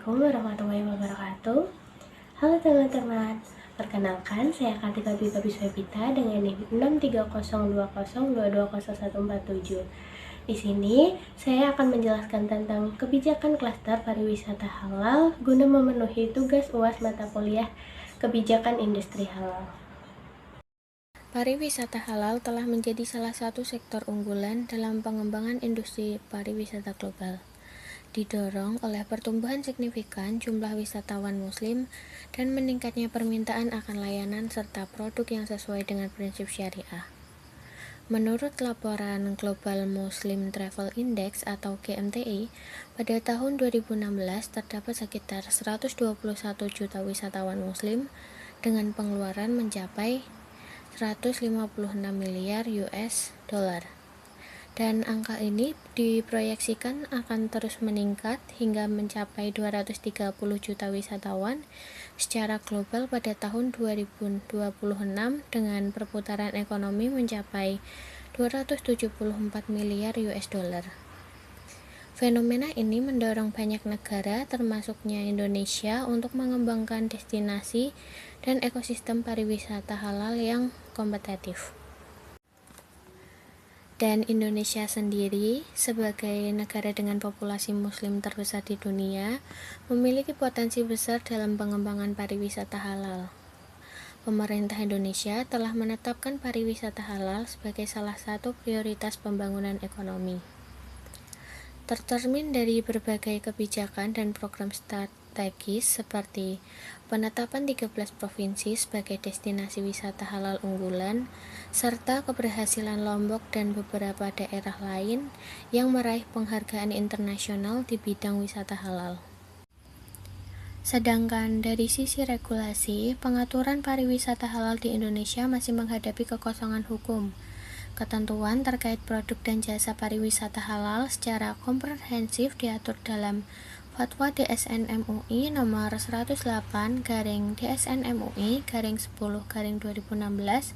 Assalamualaikum warahmatullahi wabarakatuh. Halo teman-teman, perkenalkan saya Kartika Dwi Biswabita dengan NIM 63020220147. Di sini saya akan menjelaskan tentang kebijakan klaster pariwisata halal guna memenuhi tugas UAS mata kuliah Kebijakan Industri Halal. Pariwisata halal telah menjadi salah satu sektor unggulan dalam pengembangan industri pariwisata global, didorong oleh pertumbuhan signifikan jumlah wisatawan muslim dan meningkatnya permintaan akan layanan serta produk yang sesuai dengan prinsip syariah. Menurut laporan Global Muslim Travel Index atau GMTI, pada tahun 2016 terdapat sekitar 121 juta wisatawan muslim dengan pengeluaran mencapai 156 miliar US dollar. Dan angka ini diproyeksikan akan terus meningkat hingga mencapai 230 juta wisatawan secara global pada tahun 2026 dengan perputaran ekonomi mencapai 274 miliar US dollar. Fenomena ini mendorong banyak negara termasuknya Indonesia untuk mengembangkan destinasi dan ekosistem pariwisata halal yang kompetitif. Dan Indonesia sendiri, sebagai negara dengan populasi muslim terbesar di dunia, memiliki potensi besar dalam pengembangan pariwisata halal. Pemerintah Indonesia telah menetapkan pariwisata halal sebagai salah satu prioritas pembangunan ekonomi. Tercermin dari berbagai kebijakan dan program strategis seperti penetapan 13 provinsi sebagai destinasi wisata halal unggulan, serta keberhasilan Lombok dan beberapa daerah lain yang meraih penghargaan internasional di bidang wisata halal. Sedangkan dari sisi regulasi, pengaturan pariwisata halal di Indonesia masih menghadapi kekosongan hukum. Ketentuan terkait produk dan jasa pariwisata halal secara komprehensif diatur dalam Fatwa DSN MUI nomor 108/DSN MUI/10/2016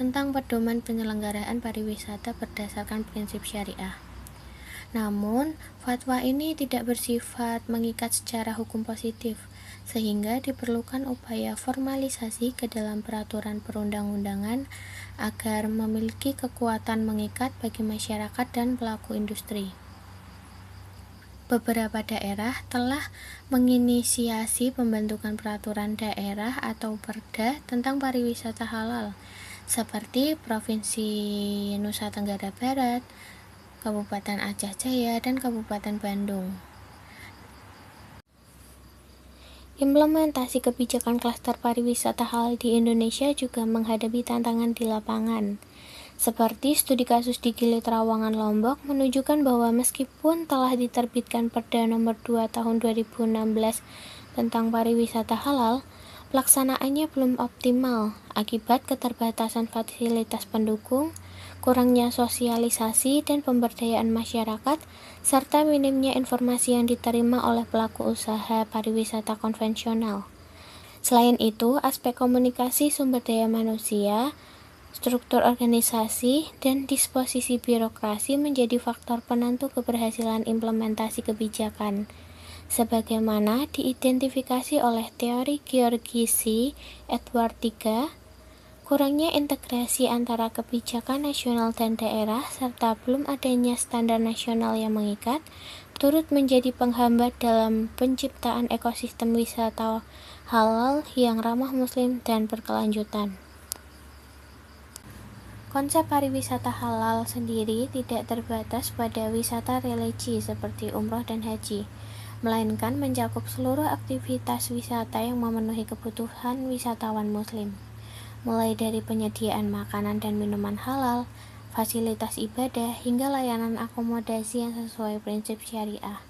tentang pedoman penyelenggaraan pariwisata berdasarkan prinsip syariah. Namun, fatwa ini tidak bersifat mengikat secara hukum positif, sehingga diperlukan upaya formalisasi ke dalam peraturan perundang-undangan agar memiliki kekuatan mengikat bagi masyarakat dan pelaku industri. Beberapa daerah telah menginisiasi pembentukan peraturan daerah atau Perda tentang pariwisata halal, seperti Provinsi Nusa Tenggara Barat, Kabupaten Aceh Jaya, dan Kabupaten Bandung. Implementasi kebijakan klaster pariwisata halal di Indonesia juga menghadapi tantangan di lapangan. Seperti studi kasus di Gili Trawangan Lombok menunjukkan bahwa meskipun telah diterbitkan Perda nomor 2 tahun 2016 tentang pariwisata halal, pelaksanaannya belum optimal akibat keterbatasan fasilitas pendukung, kurangnya sosialisasi dan pemberdayaan masyarakat, serta minimnya informasi yang diterima oleh pelaku usaha pariwisata konvensional. Selain itu, aspek komunikasi sumber daya manusia, struktur organisasi, dan disposisi birokrasi menjadi faktor penentu keberhasilan implementasi kebijakan. Sebagaimana diidentifikasi oleh teori Georgi Edward III, kurangnya integrasi antara kebijakan nasional dan daerah serta belum adanya standar nasional yang mengikat turut menjadi penghambat dalam penciptaan ekosistem wisata halal yang ramah muslim dan berkelanjutan. Konsep pariwisata halal sendiri tidak terbatas pada wisata religi seperti umroh dan haji, melainkan mencakup seluruh aktivitas wisata yang memenuhi kebutuhan wisatawan muslim, mulai dari penyediaan makanan dan minuman halal, fasilitas ibadah, hingga layanan akomodasi yang sesuai prinsip syariah.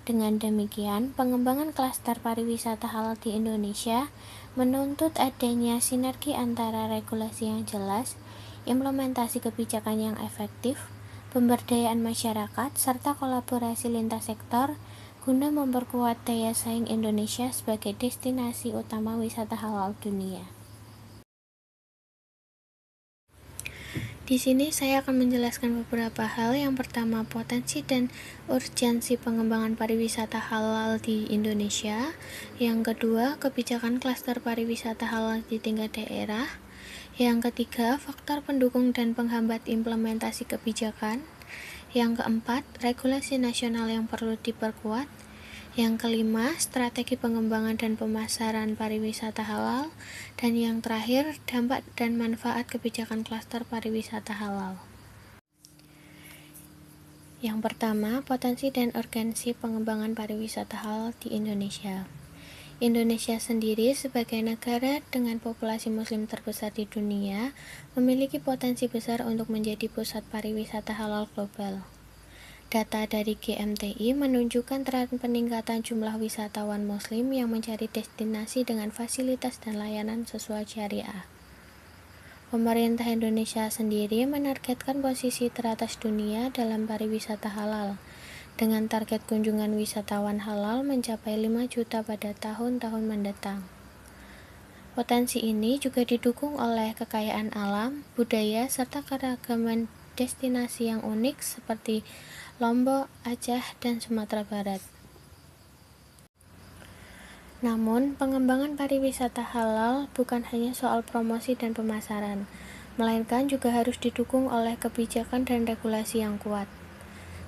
Dengan demikian, pengembangan klaster pariwisata halal di Indonesia menuntut adanya sinergi antara regulasi yang jelas, implementasi kebijakan yang efektif, pemberdayaan masyarakat, serta kolaborasi lintas sektor guna memperkuat daya saing Indonesia sebagai destinasi utama wisata halal dunia. Di sini saya akan menjelaskan beberapa hal. Yang pertama, potensi dan urgensi pengembangan pariwisata halal di Indonesia. Yang kedua, kebijakan klaster pariwisata halal di tingkat daerah. Yang ketiga, faktor pendukung dan penghambat implementasi kebijakan. Yang keempat, regulasi nasional yang perlu diperkuat. Yang kelima, strategi pengembangan dan pemasaran pariwisata halal. Dan yang terakhir, dampak dan manfaat kebijakan klaster pariwisata halal. Yang pertama, potensi dan urgensi pengembangan pariwisata halal di Indonesia. Indonesia sendiri sebagai negara dengan populasi muslim terbesar di dunia, memiliki potensi besar untuk menjadi pusat pariwisata halal global. Data dari GMTI menunjukkan tren peningkatan jumlah wisatawan muslim yang mencari destinasi dengan fasilitas dan layanan sesuai syariah. Pemerintah Indonesia sendiri menargetkan posisi teratas dunia dalam pariwisata halal, dengan target kunjungan wisatawan halal mencapai 5 juta pada tahun-tahun mendatang. Potensi ini juga didukung oleh kekayaan alam, budaya, serta keragaman destinasi yang unik seperti Lombok, Aceh, dan Sumatera Barat. Namun, pengembangan pariwisata halal bukan hanya soal promosi dan pemasaran, melainkan juga harus didukung oleh kebijakan dan regulasi yang kuat.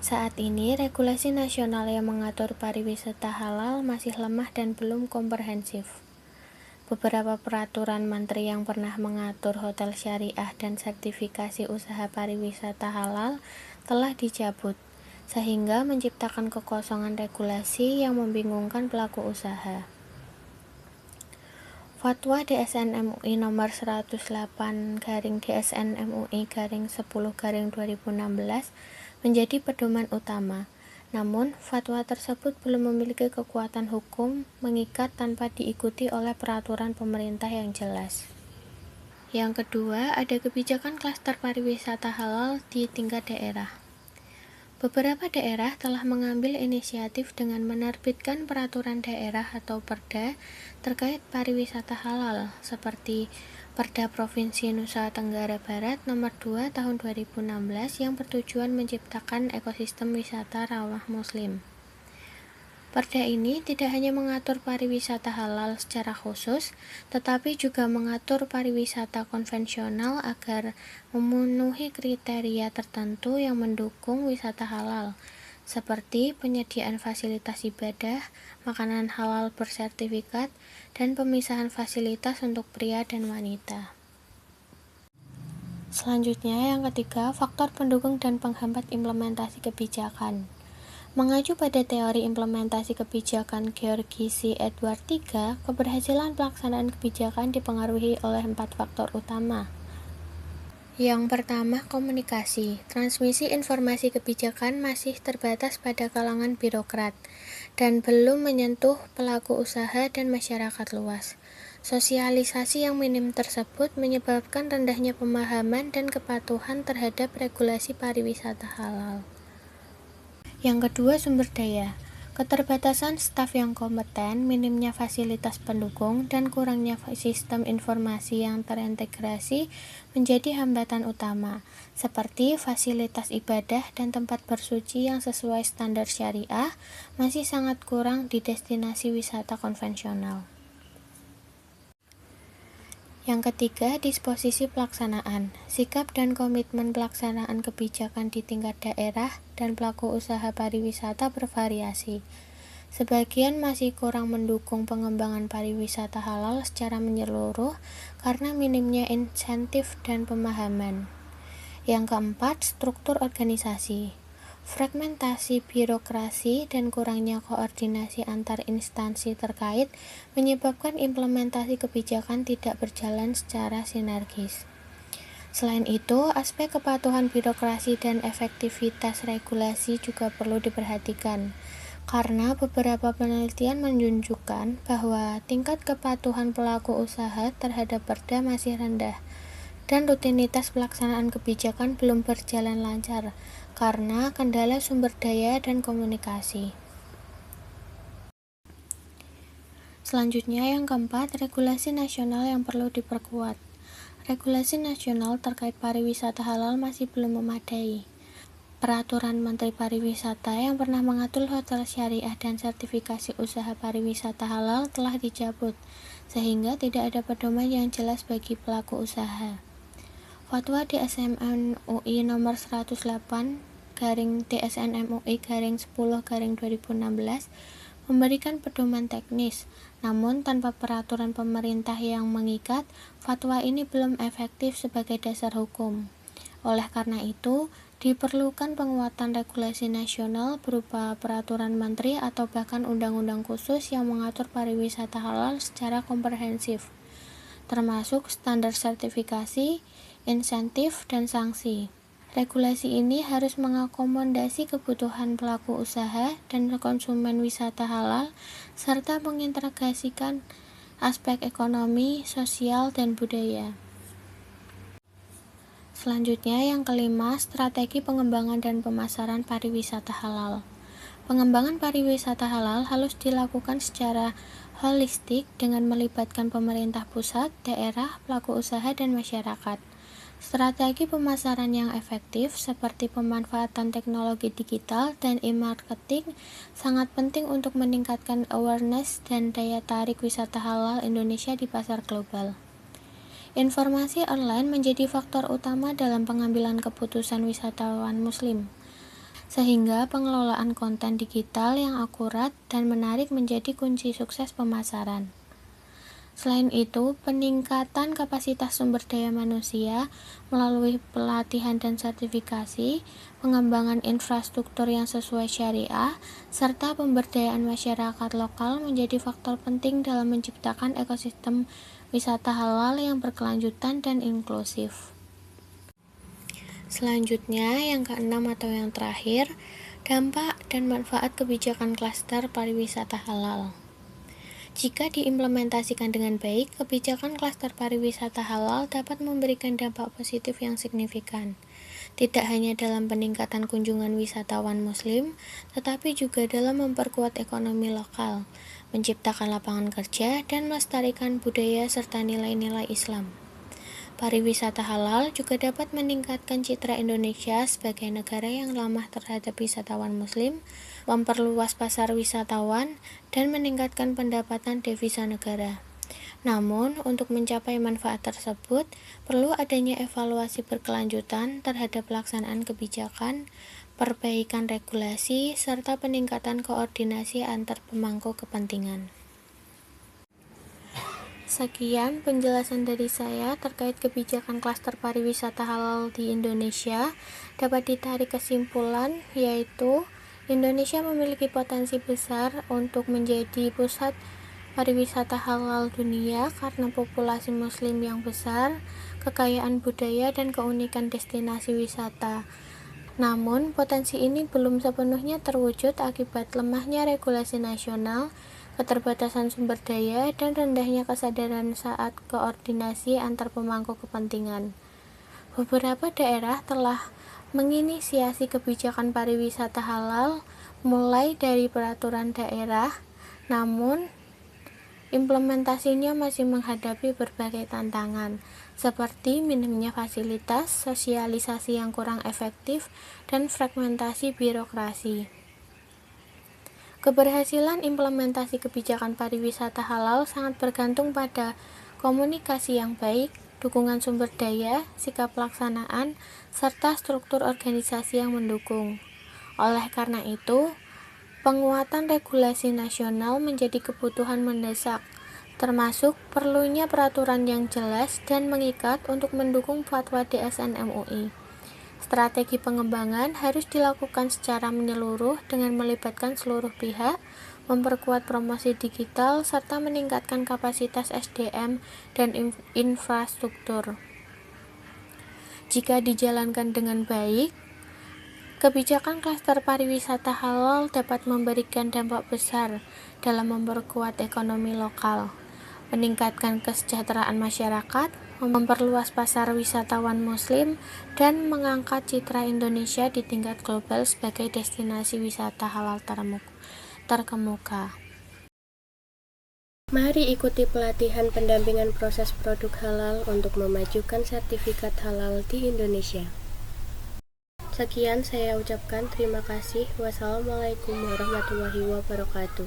Saat ini, regulasi nasional yang mengatur pariwisata halal masih lemah dan belum komprehensif. Beberapa peraturan menteri yang pernah mengatur hotel syariah dan sertifikasi usaha pariwisata halal telah dicabut, sehingga menciptakan kekosongan regulasi yang membingungkan pelaku usaha. Fatwa DSN MUI nomor 108/DSN MUI/10/2016 menjadi pedoman utama. Namun, fatwa tersebut belum memiliki kekuatan hukum mengikat tanpa diikuti oleh peraturan pemerintah yang jelas. Yang kedua, ada kebijakan klaster pariwisata halal di tingkat daerah. Beberapa daerah telah mengambil inisiatif dengan menerbitkan peraturan daerah atau Perda terkait pariwisata halal, seperti Perda Provinsi Nusa Tenggara Barat Nomor 2 Tahun 2016 yang bertujuan menciptakan ekosistem wisata ramah Muslim. Perda ini tidak hanya mengatur pariwisata halal secara khusus, tetapi juga mengatur pariwisata konvensional agar memenuhi kriteria tertentu yang mendukung wisata halal, seperti penyediaan fasilitas ibadah, makanan halal bersertifikat, dan pemisahan fasilitas untuk pria dan wanita. Selanjutnya, yang ketiga, faktor pendukung dan penghambat implementasi kebijakan. Mengacu pada teori implementasi kebijakan George C. Edward III, keberhasilan pelaksanaan kebijakan dipengaruhi oleh 4 faktor utama. Yang pertama, komunikasi. Transmisi informasi kebijakan masih terbatas pada kalangan birokrat dan belum menyentuh pelaku usaha dan masyarakat luas. Sosialisasi yang minim tersebut menyebabkan rendahnya pemahaman dan kepatuhan terhadap regulasi pariwisata halal. Yang kedua, sumber daya. Keterbatasan staf yang kompeten, minimnya fasilitas pendukung, dan kurangnya sistem informasi yang terintegrasi menjadi hambatan utama, seperti fasilitas ibadah dan tempat bersuci yang sesuai standar syariah masih sangat kurang di destinasi wisata konvensional. Yang ketiga, disposisi pelaksanaan. Sikap dan komitmen pelaksanaan kebijakan di tingkat daerah dan pelaku usaha pariwisata bervariasi. Sebagian masih kurang mendukung pengembangan pariwisata halal secara menyeluruh karena minimnya insentif dan pemahaman. Yang keempat, struktur organisasi. Fragmentasi birokrasi dan kurangnya koordinasi antar instansi terkait menyebabkan implementasi kebijakan tidak berjalan secara sinergis. Selain itu, aspek kepatuhan birokrasi dan efektivitas regulasi juga perlu diperhatikan, karena beberapa penelitian menunjukkan bahwa tingkat kepatuhan pelaku usaha terhadap perda masih rendah, dan rutinitas pelaksanaan kebijakan belum berjalan lancar karena kendala sumber daya dan komunikasi. Selanjutnya, yang keempat, regulasi nasional yang perlu diperkuat. Regulasi nasional terkait pariwisata halal masih belum memadai. Peraturan Menteri Pariwisata yang pernah mengatur hotel syariah dan sertifikasi usaha pariwisata halal telah dicabut, sehingga tidak ada pedoman yang jelas bagi pelaku usaha. Fatwa DSM MUI nomor 108/DSM MUI/10/2016 memberikan pedoman teknis, namun tanpa peraturan pemerintah yang mengikat, fatwa ini belum efektif sebagai dasar hukum. Oleh karena itu, diperlukan penguatan regulasi nasional berupa peraturan menteri atau bahkan undang-undang khusus yang mengatur pariwisata halal secara komprehensif, termasuk standar sertifikasi, insentif, dan sanksi. Regulasi ini harus mengakomodasi kebutuhan pelaku usaha dan konsumen wisata halal, serta mengintegrasikan aspek ekonomi, sosial, dan budaya. Selanjutnya, yang kelima, strategi pengembangan dan pemasaran pariwisata halal. Pengembangan pariwisata halal harus dilakukan secara holistik dengan melibatkan pemerintah pusat, daerah, pelaku usaha, dan masyarakat. Strategi pemasaran yang efektif seperti pemanfaatan teknologi digital dan e-marketing sangat penting untuk meningkatkan awareness dan daya tarik wisata halal Indonesia di pasar global. Informasi online menjadi faktor utama dalam pengambilan keputusan wisatawan Muslim, sehingga pengelolaan konten digital yang akurat dan menarik menjadi kunci sukses pemasaran. Selain itu, peningkatan kapasitas sumber daya manusia melalui pelatihan dan sertifikasi, pengembangan infrastruktur yang sesuai syariah, serta pemberdayaan masyarakat lokal menjadi faktor penting dalam menciptakan ekosistem wisata halal yang berkelanjutan dan inklusif. Selanjutnya, yang keenam atau yang terakhir, dampak dan manfaat kebijakan klaster pariwisata halal. Jika diimplementasikan dengan baik, kebijakan klaster pariwisata halal dapat memberikan dampak positif yang signifikan, tidak hanya dalam peningkatan kunjungan wisatawan Muslim, tetapi juga dalam memperkuat ekonomi lokal, menciptakan lapangan kerja, dan melestarikan budaya serta nilai-nilai Islam. Pariwisata halal juga dapat meningkatkan citra Indonesia sebagai negara yang ramah terhadap wisatawan Muslim, memperluas pasar wisatawan, dan meningkatkan pendapatan devisa negara. Namun, untuk mencapai manfaat tersebut, perlu adanya evaluasi berkelanjutan terhadap pelaksanaan kebijakan, perbaikan regulasi, serta peningkatan koordinasi antar pemangku kepentingan. Sekian penjelasan dari saya terkait kebijakan klaster pariwisata halal di Indonesia. Dapat ditarik kesimpulan, yaitu Indonesia memiliki potensi besar untuk menjadi pusat pariwisata halal dunia karena populasi Muslim yang besar, kekayaan budaya, dan keunikan destinasi wisata. Namun, potensi ini belum sepenuhnya terwujud akibat lemahnya regulasi nasional, keterbatasan sumber daya, dan rendahnya kesadaran saat koordinasi antar pemangku kepentingan. Beberapa daerah telah menginisiasi kebijakan pariwisata halal mulai dari peraturan daerah, namun implementasinya masih menghadapi berbagai tantangan, seperti minimnya fasilitas, sosialisasi yang kurang efektif, dan fragmentasi birokrasi. Keberhasilan implementasi kebijakan pariwisata halal sangat bergantung pada komunikasi yang baik, dukungan sumber daya, sikap pelaksanaan, serta struktur organisasi yang mendukung. Oleh karena itu, penguatan regulasi nasional menjadi kebutuhan mendesak, termasuk perlunya peraturan yang jelas dan mengikat untuk mendukung fatwa DSM MUI. Strategi pengembangan harus dilakukan secara menyeluruh dengan melibatkan seluruh pihak, memperkuat promosi digital, serta meningkatkan kapasitas SDM dan infrastruktur. Jika dijalankan dengan baik, kebijakan klaster pariwisata halal dapat memberikan dampak besar dalam memperkuat ekonomi lokal, meningkatkan kesejahteraan masyarakat, memperluas pasar wisatawan Muslim, dan mengangkat citra Indonesia di tingkat global sebagai destinasi wisata halal terkemuka. Mari ikuti pelatihan pendampingan proses produk halal untuk memajukan sertifikat halal di Indonesia. Sekian saya ucapkan terima kasih. Wassalamualaikum warahmatullahi wabarakatuh.